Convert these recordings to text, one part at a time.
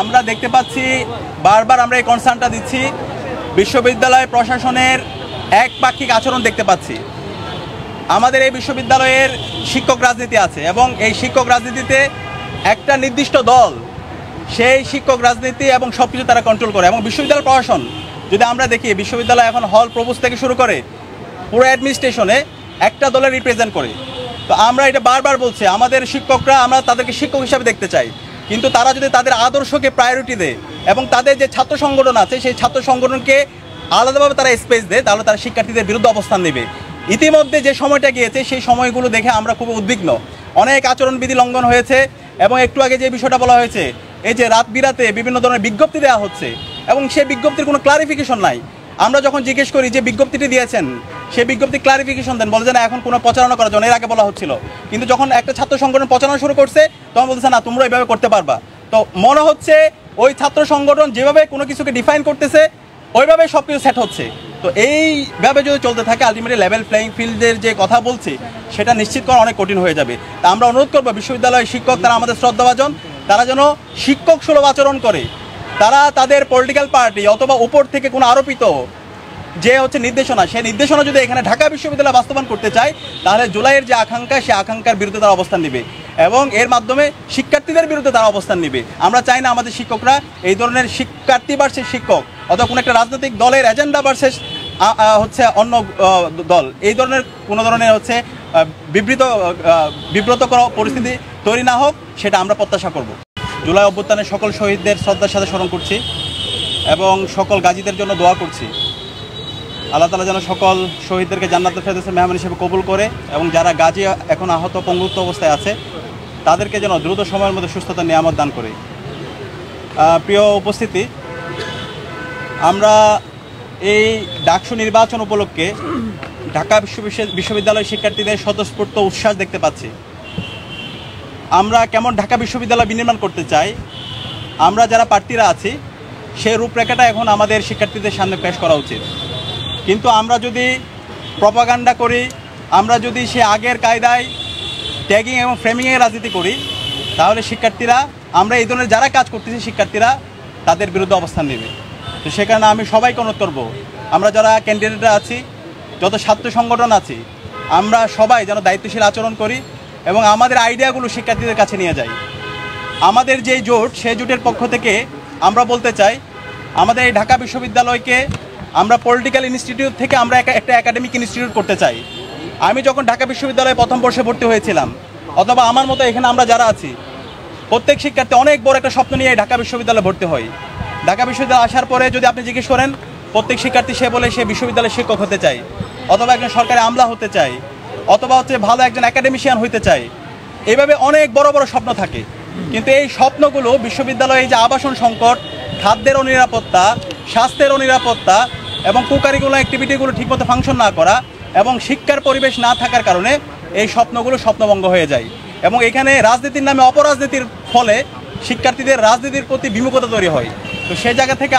আমরা দেখতে পাচ্ছি বারবার আমরা এই কনসার্নটা দিচ্ছি, বিশ্ববিদ্যালয় প্রশাসনের একপাক্ষিক আচরণ দেখতে পাচ্ছি। আমাদের এই বিশ্ববিদ্যালয়ের শিক্ষক রাজনীতি আছে এবং এই শিক্ষক রাজনীতিতে একটা নির্দিষ্ট দল সেই শিক্ষক রাজনীতি এবং সব কিছু তারা কন্ট্রোল করে। এবং বিশ্ববিদ্যালয় প্রশাসন যদি আমরা দেখি, বিশ্ববিদ্যালয় এখন হল প্রভোস্ট থেকে শুরু করে পুরো অ্যাডমিনিস্ট্রেশনে একটা দলের রিপ্রেজেন্ট করে। তো আমরা এটা বারবার বলছি, আমাদের শিক্ষকরা আমরা তাদেরকে শিক্ষক হিসাবে দেখতে চাই, কিন্তু তারা যদি তাদের আদর্শকে প্রায়োরিটি দেয় এবং তাদের যে ছাত্র সংগঠন আছে সেই ছাত্র সংগঠনকে আলাদাভাবে তারা স্পেস দেয়, তাহলে তারা শিক্ষার্থীদের বিরুদ্ধে অবস্থান নেবে। ইতিমধ্যে যে সময়টা গিয়েছে সেই সময়গুলো দেখে আমরা খুব উদ্বিগ্ন। অনেক আচরণবিধি লঙ্ঘন হয়েছে এবং একটু আগে যে বিষয়টা বলা হয়েছে, এই যে রাত বিরাতে বিভিন্ন ধরনের বিজ্ঞপ্তি দেওয়া হচ্ছে এবং সেই বিজ্ঞপ্তির কোনো ক্লারিফিকেশন নাই। আমরা যখন জিজ্ঞেস করি যে বিজ্ঞপ্তিটি দিয়েছেন সেই বিজ্ঞপ্তি ক্লারিফিকেশন দেন, বলে যে না এখন কোনো প্রচারণা করার জন্য, এর আগে বলা হচ্ছিল। কিন্তু যখন একটা ছাত্র সংগঠন প্রচারণা শুরু করছে তখন বলতেছে না তোমরা এইভাবে করতে পারবা। তো মনে হচ্ছে ওই ছাত্র সংগঠন যেভাবে কোনো কিছুকে ডিফাইন করতেছে ওইভাবে সব কিছু সেট হচ্ছে। তো এইভাবে যদি চলতে থাকে আলটিমেটলি লেভেল প্লেয়িং ফিল্ডের যে কথা বলছি সেটা নিশ্চিত করা অনেক কঠিন হয়ে যাবে। তা আমরা অনুরোধ করবো বিশ্ববিদ্যালয়ের শিক্ষক, তারা আমাদের শ্রদ্ধাভাজন, তারা যেন শিক্ষক সুলভ আচরণ করে। তারা তাদের পলিটিক্যাল পার্টি অথবা উপর থেকে কোনো আরোপিত যে নির্দেশনা, সেই নির্দেশনা যদি এখানে ঢাকা বিশ্ববিদ্যালয় বাস্তবায়ন করতে চায় তাহলে জুলাইয়ের যে আকাঙ্ক্ষা সেই আকাঙ্ক্ষার বিরুদ্ধে তারা অবস্থান নেবে এবং এর মাধ্যমে শিক্ষার্থীদের বিরুদ্ধে তারা অবস্থান নেবে। আমরা চাই না আমাদের শিক্ষকরা এই ধরনের শিক্ষার্থী ভার্সেস শিক্ষক অথবা কোনো একটা রাজনৈতিক দলের এজেন্ডা ভার্সেস অন্য দল এই ধরনের কোনো ধরনের বিব্রতকর পরিস্থিতি তৈরি না হোক, সেটা আমরা প্রত্যাশা করব। জুলাই অভ্যুত্থানের সকল শহীদদের শ্রদ্ধার সাথে স্মরণ করছি এবং সকল গাজীদের জন্য দোয়া করছি। আল্লাহ তাআলা যেন সকল শহীদদেরকে জান্নাতুল ফেরদৌসের মেহমান হিসেবে কবুল করে এবং যারা গাজী এখন আহত পঙ্গুত্ব অবস্থায় আছে তাদেরকে যেন দ্রুত সময়ের মধ্যে সুস্থতা নিয়ামত দান করে। প্রিয় উপস্থিতি, আমরা এই ডাকসু নির্বাচন উপলক্ষে ঢাকা বিশ্ববিদ্যালয়ের শিক্ষার্থীদের স্বতঃস্ফূর্ত উচ্ছ্বাস দেখতে পাচ্ছি। আমরা কেমন ঢাকা বিশ্ববিদ্যালয় বিনির্মাণ করতে চাই, আমরা যারা প্রার্থীরা আছি সেই রূপরেখাটা এখন আমাদের শিক্ষার্থীদের সামনে পেশ করা উচিত। কিন্তু আমরা যদি প্রপাগান্ডা করি, আমরা যদি সে আগের কায়দায় ট্যাগিং এবং ফ্রেমিংয়ের রাজনীতি করি, তাহলে শিক্ষার্থীরা, আমরা এই ধরনের যারা কাজ করতেছি শিক্ষার্থীরা তাদের বিরুদ্ধে অবস্থান নেবে। তো সে কারণে আমি সবাইকে অনুরোধ করবো, আমরা যারা ক্যান্ডিডেটরা আছি, যত ছাত্র সংগঠন আছি, আমরা সবাই যেন দায়িত্বশীল আচরণ করি এবং আমাদের আইডিয়াগুলো শিক্ষার্থীদের কাছে নিয়ে যাই। আমাদের যে জোট, সেই জোটের পক্ষ থেকে আমরা বলতে চাই, আমাদের এই ঢাকা বিশ্ববিদ্যালয়কে আমরা পলিটিক্যাল ইনস্টিটিউট থেকে আমরা একটা একাডেমিক ইনস্টিটিউট করতে চাই। আমি যখন ঢাকা বিশ্ববিদ্যালয়ে প্রথম বর্ষে ভর্তি হয়েছিলাম, অথবা আমার মতো এখানে আমরা যারা আছি, প্রত্যেক শিক্ষার্থী অনেক বড় একটা স্বপ্ন নিয়ে ঢাকা বিশ্ববিদ্যালয়ে ভর্তি হয়। ঢাকা বিশ্ববিদ্যালয়ে আসার পরে যদি আপনি জিজ্ঞেস করেন, প্রত্যেক শিক্ষার্থী সে বলে সে বিশ্ববিদ্যালয়ের শিক্ষক হতে চায়, অথবা একজন সরকারি আমলা হতে চায়, অথবা ভালো একজন একাডেমিশিয়ান হতে চায়। এইভাবে অনেক বড় বড় স্বপ্ন থাকে, কিন্তু এই স্বপ্নগুলো বিশ্ববিদ্যালয়ে যে আবাসন সংকট, খাদ্যের অনিরাপত্তা, স্বাস্থ্যের অনিরাপত্তা এবং কোকারিকুলার অ্যাক্টিভিটিগুলো ঠিকমতো ফাংশন না করা এবং শিক্ষার পরিবেশ না থাকার কারণে এই স্বপ্নগুলো স্বপ্নভঙ্গ হয়ে যায়। এবং এখানে রাজনীতির নামে অপরাজনীতির ফলে শিক্ষার্থীদের রাজনীতির প্রতি বিমুখতা তৈরি হয়। তো সেই জায়গা থেকে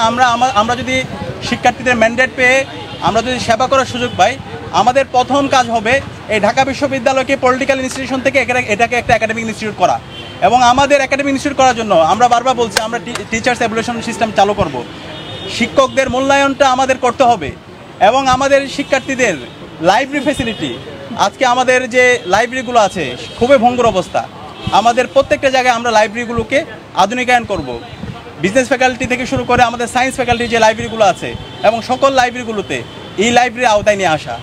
আমরা যদি শিক্ষার্থীদের ম্যান্ডেট পেয়ে আমরা যদি সেবা করার সুযোগ পাই, আমাদের প্রথম কাজ হবে এই ঢাকা বিশ্ববিদ্যালয়কে পলিটিক্যাল ইনস্টিটিউশন থেকে এটাকে একটা একাডেমিক ইনস্টিটিউট করা। এবং আমাদের একাডেমিক ইনস্টিটিউট করার জন্য আমরা বারবার বলছি, আমরা টিচার্স এভ্যালুয়েশন সিস্টেম চালু করব। শিক্ষকদের মূল্যায়নটা আমাদের করতে হবে এবং আমাদের শিক্ষার্থীদের লাইব্রেরি ফ্যাসিলিটি, আজকে আমাদের যে লাইব্রেরিগুলো আছে খুবই ভঙ্গুর অবস্থা। আমাদের প্রত্যেকটা জায়গায় আমরা লাইব্রেরিগুলোকে আধুনিকায়ন করব। বিজনেস ফ্যাকাল্টি থেকে শুরু করে আমাদের সায়েন্স ফ্যাকাল্টির যে লাইব্রেরিগুলো আছে এবং সকল লাইব্রেরিগুলোতে এই লাইব্রেরি আওতায় নিয়ে আসা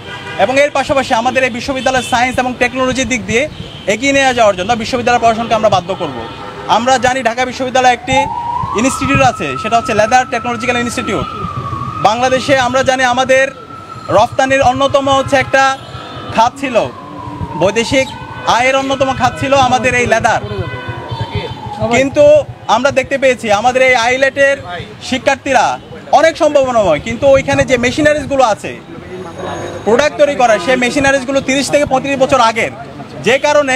এবং এর পাশাপাশি আমাদের এই বিশ্ববিদ্যালয়ের সায়েন্স এবং টেকনোলজির দিক দিয়ে এগিয়ে নিয়ে যাওয়ার জন্য বিশ্ববিদ্যালয় প্রশাসনকে আমরা বাধ্য করব। আমরা জানি ঢাকা বিশ্ববিদ্যালয়ে একটি ইনস্টিটিউট আছে, সেটা হচ্ছে লেদার টেকনোলজিক্যাল ইনস্টিটিউট। বাংলাদেশে আমরা জানি আমাদের রফতানির অন্যতম একটা খাত ছিল, বৈদেশিক আয়ের অন্যতম খাত ছিল আমাদের এই লেদার। কিন্তু আমরা দেখতে পেয়েছি আমাদের এই আইলেটের শিক্ষার্থীরা অনেক সম্ভাবনাময়, কিন্তু ওইখানে যে মেশিনারিজগুলো আছে প্রোডাক্ট তৈরি করার, সেই মেশিনারিজগুলো 30 থেকে 35 বছর আগের, যে কারণে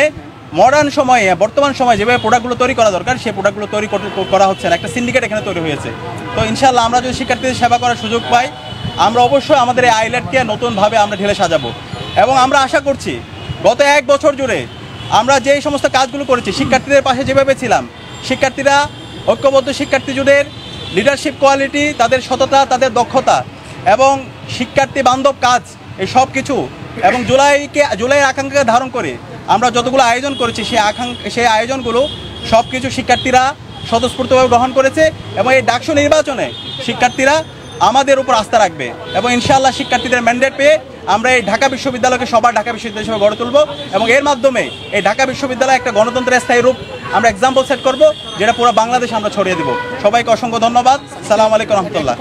মডার্ন সময়ে বর্তমান সময়ে যেভাবে প্রোডাক্টগুলো তৈরি করা দরকার সেই প্রোডাক্টগুলো তৈরি করা হচ্ছে না। একটা সিন্ডিকেট এখানে তৈরি হয়েছে। তো ইনশাআল্লাহ আমরা যদি শিক্ষার্থীদের সেবা করার সুযোগ পাই, আমরা অবশ্যই আমাদের এই আইলেটকে নতুনভাবে আমরা ঢেলে সাজাবো। এবং আমরা আশা করছি গত 1 বছর জুড়ে আমরা যেই সমস্ত কাজগুলো করেছি, শিক্ষার্থীদের পাশে যেভাবে ছিলাম, শিক্ষার্থীরা ঐক্যবদ্ধ শিক্ষার্থী জোটের লিডারশিপ কোয়ালিটি, তাদের সততা, তাদের দক্ষতা এবং শিক্ষার্থী বান্ধব কাজ, এই সব কিছু এবং জুলাইয়ের আকাঙ্ক্ষাকে ধারণ করে আমরা যতগুলো আয়োজন করেছি সেই আয়োজনগুলো সব কিছু শিক্ষার্থীরা স্বতঃস্ফূর্তভাবে গ্রহণ করেছে এবং এই ডাকসু নির্বাচনে শিক্ষার্থীরা আমাদের উপর আস্থা রাখবে এবং ইনশাআল্লাহ শিক্ষার্থীদের ম্যান্ডেট পেয়ে আমরা এই ঢাকা বিশ্ববিদ্যালয়কে সবার ঢাকা বিশ্ববিদ্যালয় হিসেবে গড়ে তুলব এবং এর মাধ্যমে এই ঢাকা বিশ্ববিদ্যালয় একটা গণতন্ত্রের স্থায়ী রূপ আমরা এক্সাম্পল সেট করব, যেটা পুরো বাংলাদেশে আমরা ছড়িয়ে দেব। সবাইকে অসংখ্য ধন্যবাদ। সালামু আলাইকুম রহমতুল্লাহ।